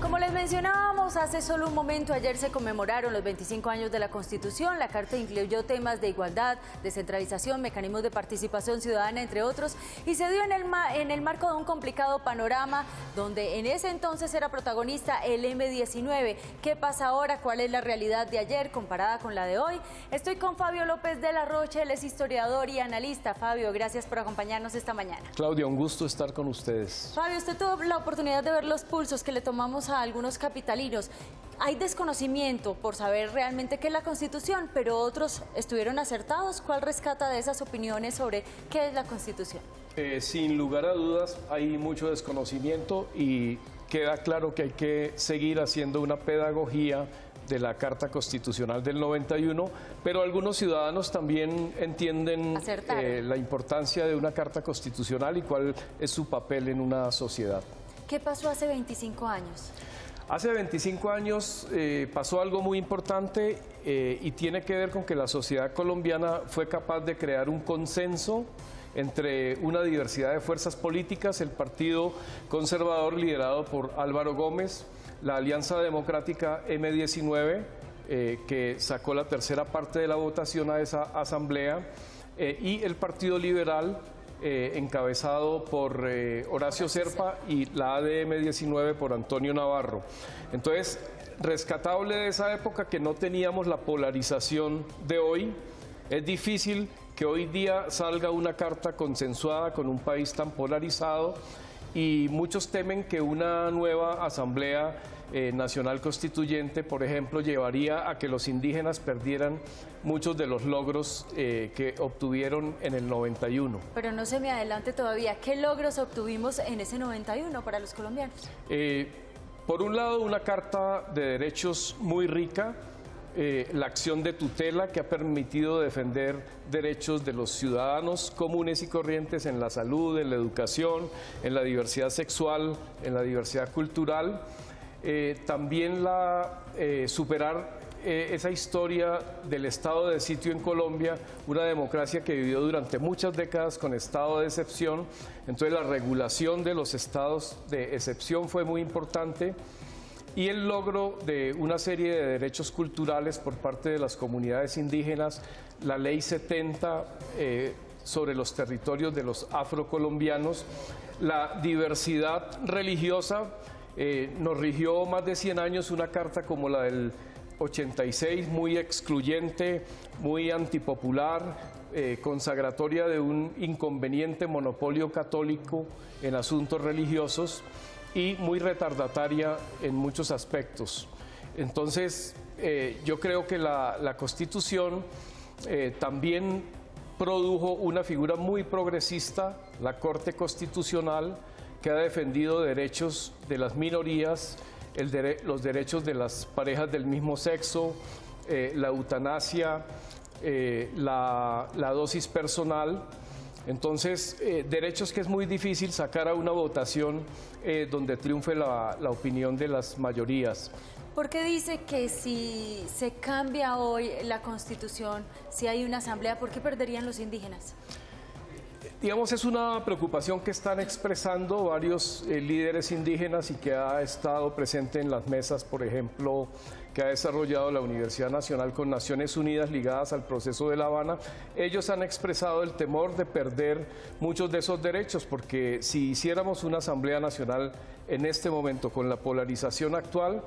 Como les mencionábamos hace solo un momento, ayer se conmemoraron los 25 años de la Constitución. La Carta incluyó temas de igualdad, descentralización, mecanismos de participación ciudadana, entre otros, y se dio en el marco de un complicado panorama donde en ese entonces era protagonista el M-19. ¿Qué pasa ahora? ¿Cuál es la realidad de ayer comparada con la de hoy? Estoy con Fabio López de la Rocha, él es historiador y analista. Fabio, gracias por acompañarnos esta mañana. Claudia, un gusto estar con ustedes. Fabio, usted tuvo la oportunidad de ver los pulsos que le tomamos a algunos capitalinos. Hay desconocimiento por saber realmente qué es la Constitución, pero otros estuvieron acertados. ¿Cuál rescata de esas opiniones sobre qué es la Constitución? Sin lugar a dudas, hay mucho desconocimiento y queda claro que hay que seguir haciendo una pedagogía de la Carta Constitucional del 91, pero algunos ciudadanos también entienden la importancia de una Carta Constitucional y cuál es su papel en una sociedad. ¿Qué pasó hace 25 años? Hace 25 años pasó algo muy importante y tiene que ver con que la sociedad colombiana fue capaz de crear un consenso entre una diversidad de fuerzas políticas, el Partido Conservador liderado por Álvaro Gómez, la Alianza Democrática M-19, que sacó la tercera parte de la votación a esa asamblea, y el Partido Liberal, encabezado por Horacio Serpa, y la ADM-19 por Antonio Navarro. Entonces, rescatable de esa época que no teníamos la polarización de hoy. Es difícil que hoy día salga una carta consensuada con un país tan polarizado y muchos temen que una nueva Asamblea Nacional Constituyente, por ejemplo, llevaría a que los indígenas perdieran muchos de los logros que obtuvieron en el 91. Pero no se me adelante todavía. ¿Qué logros obtuvimos en ese 91 para los colombianos? Por un lado, una carta de derechos muy rica, la acción de tutela que ha permitido defender derechos de los ciudadanos comunes y corrientes en la salud, en la educación, en la diversidad sexual, en la diversidad cultural. También superar esa historia del estado de sitio en Colombia, una democracia que vivió durante muchas décadas con estado de excepción. Entonces la regulación de los estados de excepción fue muy importante. Y el logro de una serie de derechos culturales por parte de las comunidades indígenas, la Ley 70 sobre los territorios de los afrocolombianos, la diversidad religiosa, nos rigió más de 100 años una carta como la del 86, muy excluyente, muy antipopular, consagratoria de un inconveniente monopolio católico en asuntos religiosos, y muy retardataria en muchos aspectos. Entonces, yo creo que la Constitución también produjo una figura muy progresista, la Corte Constitucional, que ha defendido derechos de las minorías, los derechos de las parejas del mismo sexo, la eutanasia, la dosis personal. Entonces, derechos que es muy difícil sacar a una votación donde triunfe la opinión de las mayorías. ¿Por qué dice que si se cambia hoy la Constitución, si hay una asamblea, por qué perderían los indígenas? Digamos, es una preocupación que están expresando varios líderes indígenas y que ha estado presente en las mesas, por ejemplo, que ha desarrollado la Universidad Nacional con Naciones Unidas ligadas al proceso de La Habana. Ellos han expresado el temor de perder muchos de esos derechos, porque si hiciéramos una Asamblea Nacional en este momento con la polarización actual,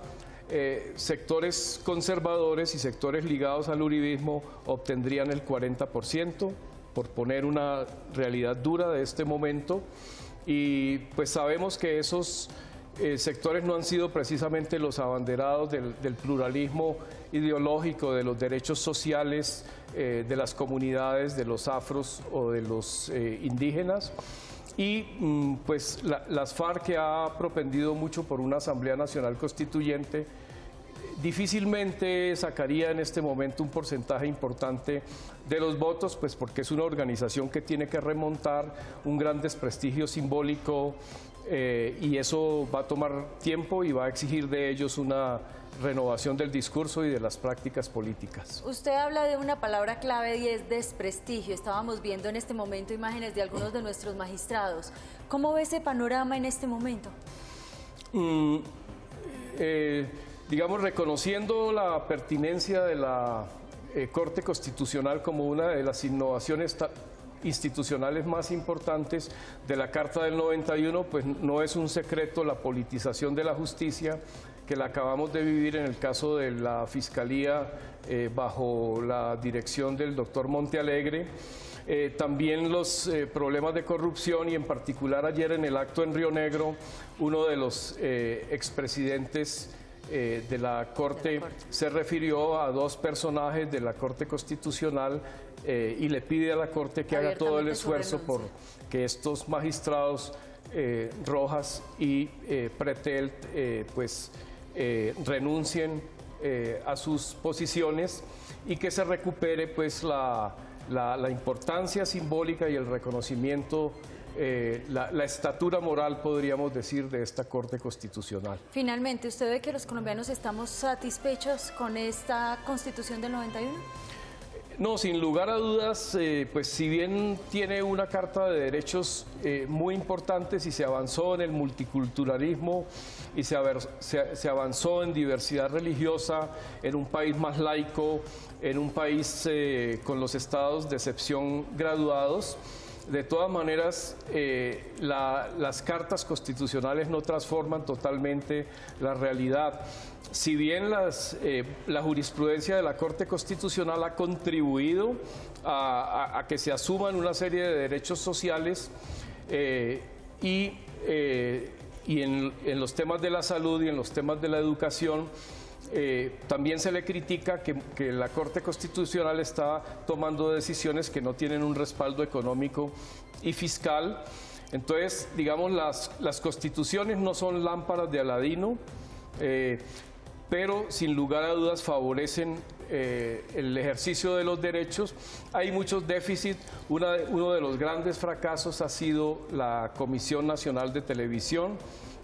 sectores conservadores y sectores ligados al uribismo obtendrían el 40%, por poner una realidad dura de este momento, y pues sabemos que esos sectores no han sido precisamente los abanderados del pluralismo ideológico, de los derechos sociales de las comunidades, de los afros o de los indígenas. Y pues las FARC, que ha propendido mucho por una Asamblea Nacional Constituyente, difícilmente sacaría en este momento un porcentaje importante de los votos, pues porque es una organización que tiene que remontar un gran desprestigio simbólico, y eso va a tomar tiempo y va a exigir de ellos una renovación del discurso y de las prácticas políticas. Usted habla de una palabra clave y es desprestigio. Estábamos viendo en este momento imágenes de algunos de nuestros magistrados. ¿Cómo ve ese panorama en este momento? digamos, reconociendo la pertinencia de la Corte Constitucional como una de las innovaciones institucionales más importantes de la Carta del 91, pues no es un secreto la politización de la justicia, que la acabamos de vivir en el caso de la Fiscalía bajo la dirección del doctor Montealegre. También los problemas de corrupción, y en particular ayer en el acto en Río Negro, uno de los expresidentes de la Corte se refirió a dos personajes de la Corte Constitucional y le pide a la Corte que haga todo el esfuerzo por que estos magistrados Rojas y Pretel renuncien a sus posiciones y que se recupere pues la importancia simbólica y el reconocimiento, la estatura moral, podríamos decir, de esta Corte Constitucional. Finalmente, ¿usted ve que los colombianos estamos satisfechos con esta Constitución del 91? No, sin lugar a dudas, pues si bien tiene una carta de derechos muy importantes y se avanzó en el multiculturalismo y se avanzó en diversidad religiosa, en un país más laico, en un país con los estados de excepción graduados, de todas maneras, las cartas constitucionales no transforman totalmente la realidad. Si bien la jurisprudencia de la Corte Constitucional ha contribuido a que se asuman una serie de derechos sociales y en los temas de la salud y en los temas de la educación, también se le critica que la Corte Constitucional está tomando decisiones que no tienen un respaldo económico y fiscal. Entonces, digamos, las constituciones no son lámparas de Aladino, pero sin lugar a dudas favorecen el ejercicio de los derechos. Hay muchos déficits. Uno de los grandes fracasos ha sido la Comisión Nacional de Televisión.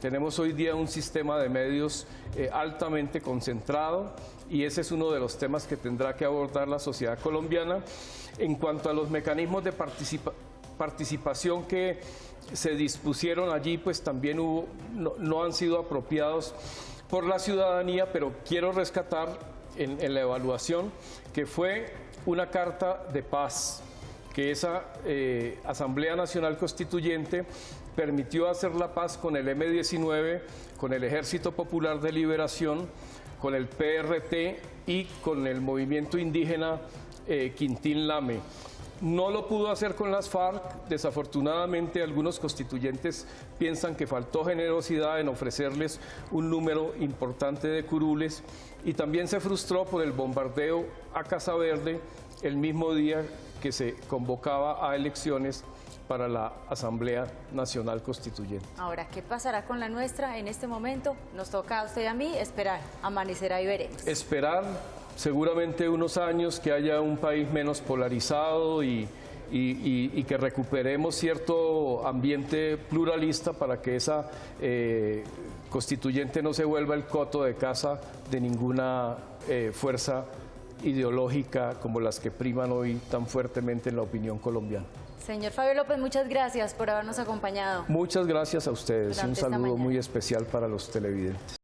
Tenemos hoy día un sistema de medios altamente concentrado y ese es uno de los temas que tendrá que abordar la sociedad colombiana. En cuanto a los mecanismos de participación que se dispusieron allí, pues también no han sido apropiados por la ciudadanía, pero quiero rescatar en la evaluación que fue una carta de paz, que esa Asamblea Nacional Constituyente permitió hacer la paz con el M-19, con el Ejército Popular de Liberación, con el PRT y con el movimiento indígena Quintín Lame. No lo pudo hacer con las FARC. Desafortunadamente, algunos constituyentes piensan que faltó generosidad en ofrecerles un número importante de curules, y también se frustró por el bombardeo a Casa Verde el mismo día que se convocaba a elecciones para la Asamblea Nacional Constituyente. Ahora, ¿qué pasará con la nuestra en este momento? Nos toca a usted y a mí esperar, amanecerá y veremos. Esperar seguramente unos años, que haya un país menos polarizado y que recuperemos cierto ambiente pluralista para que esa constituyente no se vuelva el coto de caza de ninguna fuerza ideológica como las que priman hoy tan fuertemente en la opinión colombiana. Señor Fabio López, muchas gracias por habernos acompañado. Muchas gracias a ustedes. Un saludo muy especial para los televidentes.